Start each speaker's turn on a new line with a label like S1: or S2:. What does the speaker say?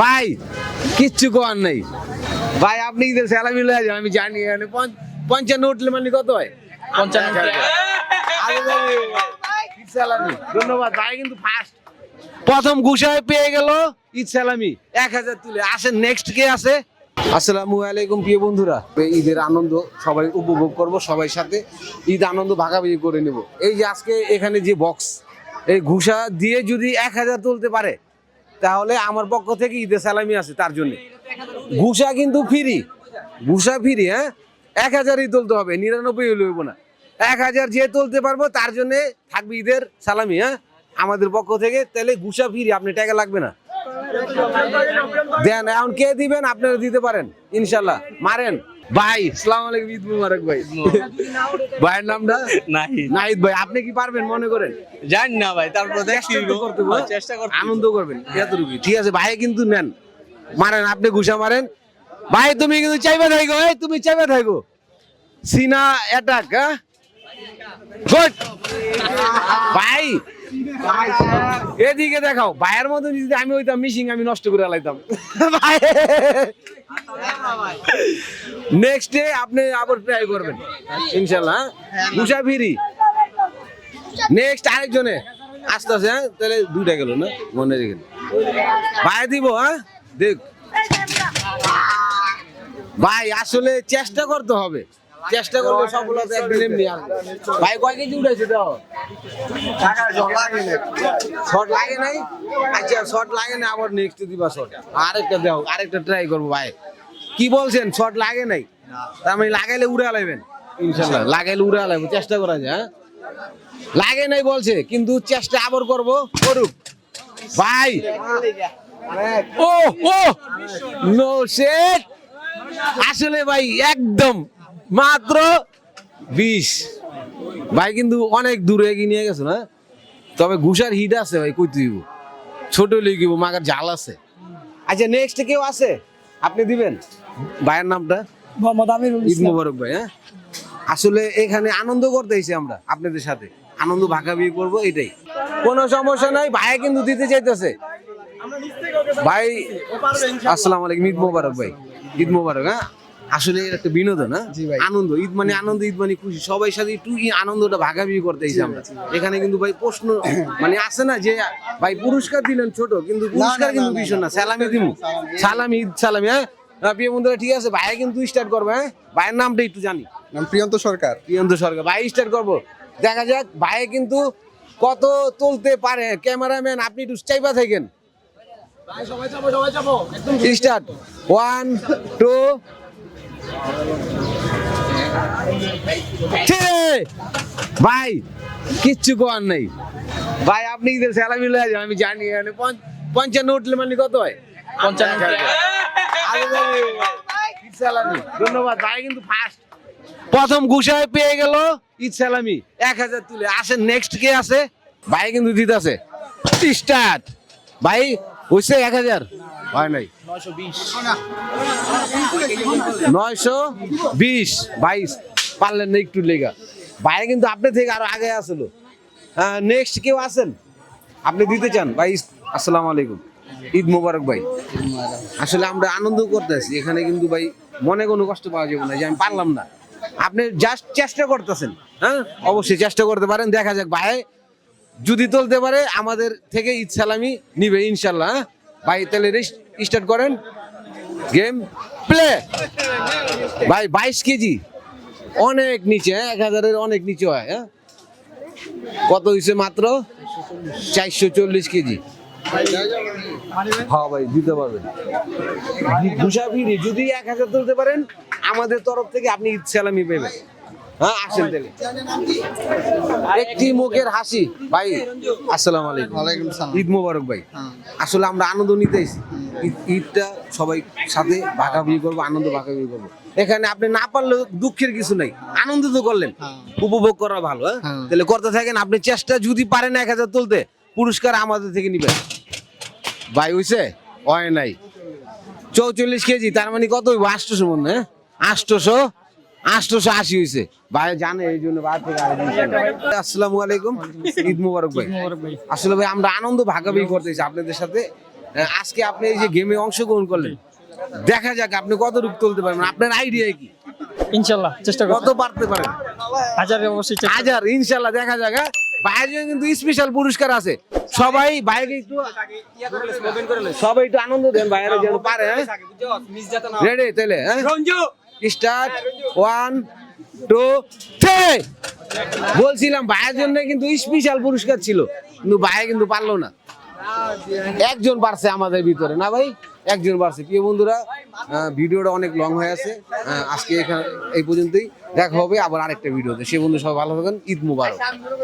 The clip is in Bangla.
S1: ভাই কিচ্ছু করার নেই ভাই, আপনি ঈদের স্যালামি লয়ে যান, আমি জানি। 55 উঠলে মানে কত হয়?
S2: 55।
S1: ধন্যবাদ ভাই, কিন্তু ফার্স্ট প্রথম ঘুষায় পেয়ে গেল ঈদ সালামি 1000 তুলে। আসেন নেক্সট কে আছে? আসসালামু আলাইকুম প্রিয় বন্ধুরা, ঈদের আনন্দ সবাই উপভোগ করব, সবাই সাথে ঈদ আনন্দ ভাগাভাগি করে নেব। এই যে আজকে এখানে যে বক্স, এই ঘুষা দিয়ে যদি 1000 তুলতে পারে তাহলে আমার পক্ষ থেকে ঈদের সালামি আছে তার জন্য। ঘুষা কিন্তু ফ্রি, ঘুষা ফ্রি, হ্যাঁ 1000ই তুলতে হবে, 99 হলে হইব না। 1000 যে তুলতে পারবো তার জন্য থাকবে ঈদের সালামি, হ্যাঁ আমাদের পক্ষ থেকে। তাহলে ঘুষা ফ্রি, আপনি টাকা লাগবে না। দেন এখন কে দিবেন? আপনারা দিতে পারেন ইনশাল্লাহ। মারেন ভাই। আসসালামু আলাইকুম, ঈদ মুবারক ভাই। ভাইয়ের নামটা? নাহিদ ভাই। আপনি কি পারবেন মনে করেন?
S2: জানি না ভাই, তারপর
S1: চেষ্টা করতে আনন্দ করবেন এতটুকু, ঠিক আছে ভাই? কিন্তু নেন, মারেন, আপনি ঘুষা মারেন ভাই। তুমি কিন্তু চাইবে থাকো, তুমি চাইবে থাকো। সিনা অ্যাটাক, হ্যাঁ গুড ভাই। এদিকে দেখাও, ভাইয়ের মতো যদি আমি হইতাম মিশিং, আমি নষ্ট করে লাইতাম ভাই। নেক্সট ডে আপনি আবার ট্রাই করবেন ইনশাল্লাহ, ঘুষা ফিরি। নেক্সট আরেকজনে আস্তে আস্তে, হ্যাঁ তাহলে 2টা গেল না, মনে রেখেন ভাই দিব, হ্যাঁ দেখ ভাই। আসলে চেষ্টা করতে হবে, চেষ্টা করলে সফলতা একদিন এমনি আসবে ভাই। কয় কেজি উঠেছে তো? শর্ট লাগে নাই? আচ্ছা শর্ট লাগে না, আবার নেক্সট দিবা শর্ট। আরেকটা দাও, আরেকটা ট্রাই করবো ভাই। কি বলছেন? শর্ট লাগে নাই? তার মানে লাগাইলে উড়ে আলাইবেন ইনশাল্লাহ। লাগাইলে উড়ে আলাইবো, চেষ্টা করা যায়। হ্যাঁ লাগে নাই বলছে, কিন্তু চেষ্টা আবার করবো, করুক ভাই। ও ও নো শেট। আসলে ভাই একদম মাত্র 20 ভাই, কিন্তু অনেক দূরে এগিয়ে নিয়ে গেছে না। তবে ঘুষার হিট আছে ভাই, কই তুইব ছোট লিখিব, মাগার জাল আছে। আচ্ছা নেক্সট কেউ আছে? আপনি দিবেন? ভাইয়ের নামটা?
S3: মোহাম্মদ আমিরুল
S1: ঈদ মোবারক ভাই। হ্যাঁ আসলে এখানে আনন্দ করতে এসেছি আমরা, আপনাদের সাথে আনন্দ ভাগাভাগি করবো, এটাই। কোনো সমস্যা নাই, ভাই কিন্তু দিতে চাইতেছে ভাই। আসসালামু আলাইকুম, ঈদ মোবারক ভাই। ঈদ মোবারক। হ্যাঁ আসলে এটা একটা বিনোদন, হ্যাঁ আনন্দ। ঈদ মানে আনন্দ, ঈদ মানে খুশি, সবাই সাথে একটু আনন্দটা ভাগাভাগি করতে এসেছি আমরা এখানে। কিন্তু ভাই প্রশ্ন মানে আছে না যে ভাই পুরস্কার দিলেন ছোট, কিন্তু পুরস্কার কিন্তু ভীষণ না, সালামি দিব, সালামি, ঈদ সালামি। হ্যাঁ প্রিয় বন্ধুরা ঠিক আছে, ভাই কিন্তু স্টার্ট করবে। হ্যাঁ ভাইয়ের নামটা একটু জানি।
S4: নাম প্রিয়ন্ত সরকার।
S1: প্রিয়ন্ত সরকার ভাই, স্টার্ট করবো, দেখা যাক ভাই কিন্তু কত তুলতে পারে। ক্যামেরাম্যান আপনি একটু চাইবা থাকেন। স্টার্ট 1 2 ভাই কিচ্ছু করার নেই ভাই, আপনি ঈদের স্যালামি লয়ে যান, আমি জানি। 55 উঠলে মানে কত হয়?
S2: 55।
S1: ধন্যবাদ ভাই, কিন্তু ফার্স্ট প্রথম ঘুষায় পেয়ে গেল ঈদ সালামি 1000 তুলে। আসেন নেক্সট কে আছে? ভাই কিন্তু দিতে আছে। স্টার্ট ভাই, হইছে 1000 হয় নাই? 920 22 পারলেন না একটু লেগা ভাই, কিন্তু আপনার থেকে আরো আগে আসলো। নেক্সট কেউ আছেন আপনি দিতে চান ভাই? আসসালামু আলাইকুম, ঈদ মোবারক ভাই। আসলে আমরা আনন্দ করতেছি এখানে, কিন্তু ভাই মনে কোনো কষ্ট পাওয়া যাবে না যে আমি পারলাম না। আপনি জাস্ট চেষ্টা করতেছেন, হ্যাঁ অবশ্যই চেষ্টা করতে পারেন। দেখা যাক ভাই যদি তুলতে পারে আমাদের থেকে ঈদ সালামি নিবে ইনশাল্লাহ। হ্যাঁ ভাই তাহলে স্টার্ট করেন, গেম প্লে। ভাই 22 কেজি অনেক নিচে, 1000-এর অনেক নিচে হয়। হ্যাঁ কত হয়েছে? মাত্র 440 কেজি। হ্যাঁ ভাই দিতে পারবেন। ঘুষা ফিরি যদি 1000 তুলতে পারেন আমাদের তরফ থেকে আপনি ঈদ সালামি পেবেন। হ্যাঁ আসেন তাহলে, একটি মুখের হাসি ভাই। আসসালামু আলাইকুম।
S4: ওয়ালাইকুম সালাম।
S1: ঈদ মোবারক ভাই। আসলে আমরা আনন্দ নিতে এসেছি, ঈদটা সবাই সাথে ভাগাভাগি করবো, আনন্দ ভাগাভাগি করবো। এখানে আপনি না পারলেও দুঃখের কিছু নাই, আনন্দ তো করলেন, উপভোগ করা ভালো। হ্যাঁ তাহলে করতে থাকেন আপনি চেষ্টা। যদি পারেন 1000 তুলতে, পুরস্কার আমাদের থেকে নিবেন ভাই। হইছে? হয় নাই। 44 কেজি, তার মানে কত হইব? 800 মনে। 800 880 হয়েছে ভাই জানে এই জন্য ভাই থেকে আসসালামু আলাইকুম ঈদ মোবারক ভাই আসলে ভাই আমরা আনন্দ ভাগাভাগি করতেছি আপনাদের সাথে আজকে আপনি এই যে গেমে অংশগ্রহণ করলেন দেখা যাক আপনি কত রূপ তুলতে পারবেন আপনার আইডিয়া কি
S3: ইনশাল্লাহ চেষ্টা
S1: কত পারতে পারেন
S3: হাজারে অবশ্যই চেষ্টা
S1: 1000 ইনশাআল্লাহ দেখা যাক ভাইয়ের জন্য কিন্তু স্পেশাল পুরস্কার আছে সবাই ভাইকে একটু সবাই একটু আনন্দ দেন ভাইয়ের যেন পারে রেডি তাহলে স্টার্ট 1 2 3 বলছিলাম ভাইয়ের জন্য কিন্তু স্পেশাল পুরস্কার ছিল কিন্তু ভাই কিন্তু পারলো না একজন পারছে আমাদের ভিতরে না ভাই একজন পারছে প্রিয় বন্ধুরা ভিডিওটা অনেক লং হয়ে আছে আজকে এখানে এই পর্যন্তই দেখা হবে আবার আরেকটা ভিডিওতে সে বন্ধু সবাই ভালো থাকবেন ঈদ মুবারক